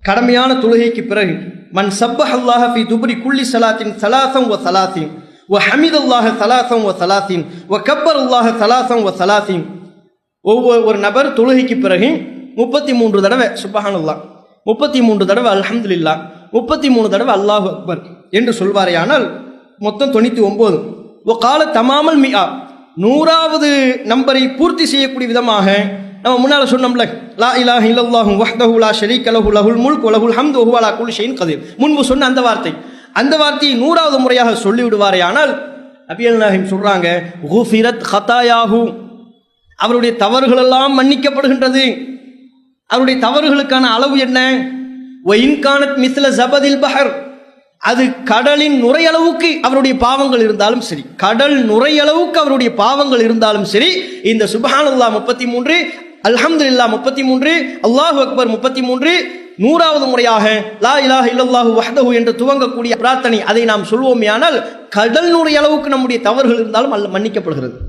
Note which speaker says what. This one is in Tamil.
Speaker 1: கடமையான தொழுகைக்கு பிறகு மன் சப்பஹல்லாஹ ஃபீ துப்ரி குல்லி ஸலாத்தின் ஸலாஸன் வ ஸலாஸீன் வ ஹமிதல்லாஹ ஸலாஸன் வ ஸலாஸீன் வ கப்பரல்லாஹ ஸலாஸன் வ ஸலாஸீன். ஒரு நபர் தொழுகைக்கு பிறகு 33 தடவை சுப்ஹானல்லாஹ், 33 தடவை அல்ஹம்துலில்லாஹ், 33 தடவை அல்லாஹு அக்பர் என்று சொல்வாரேயானால் மொத்தம் 99. வ கால தமாமல் மிஆ, 100வது நம்பரை பூர்த்தி செய்யக்கூடிய விதமாக நம்ம முன்னால் சொன்னோம்ல, லா இலாஹ இல்லல்லாஹு வஹ்தஹு லா ஷரீக லஹு லஹுல் முல்க் வ லஹுல் ஹம்து வ ஹுவ அலா குல்லி ஷைஇன் கதீர். முன்பு சொன்ன அந்த வார்த்தையை 100வது முறையாக சொல்லிவிடுவாரேயானால் நபிகள் நாயகம் சொல்றாங்க, குஃபிரத் ஹதாயாஹு, அவருடைய தவறுகள் எல்லாம் மன்னிக்கப்படுகின்றது. அவருடைய தவறுகளுக்கான அளவு என்ன? வ இன் கானத் மிஸ்ல ஜபதில் பஹர், அது கடலின் நுரையளவுக்கு அவருடைய பாவங்கள் இருந்தாலும் சரி, கடல் நுரையளவுக்கு அவருடைய பாவங்கள் இருந்தாலும் சரி, இந்த சுப்ஹானல்லாஹ் 33, அல்ஹம்துலில்லாஹ் 33, அல்லாஹு அக்பர் 33, 100வது முறையாக லா இலாஹ இல்லல்லாஹு வஹ்தஹு என்று துவங்கக்கூடிய பிரார்த்தனை அதை நாம் சொல்வோமேயானால் கடல் நுரையளவுக்கு நம்முடைய தவறுகள் இருந்தாலும் மன்னிக்கப்படுகிறது.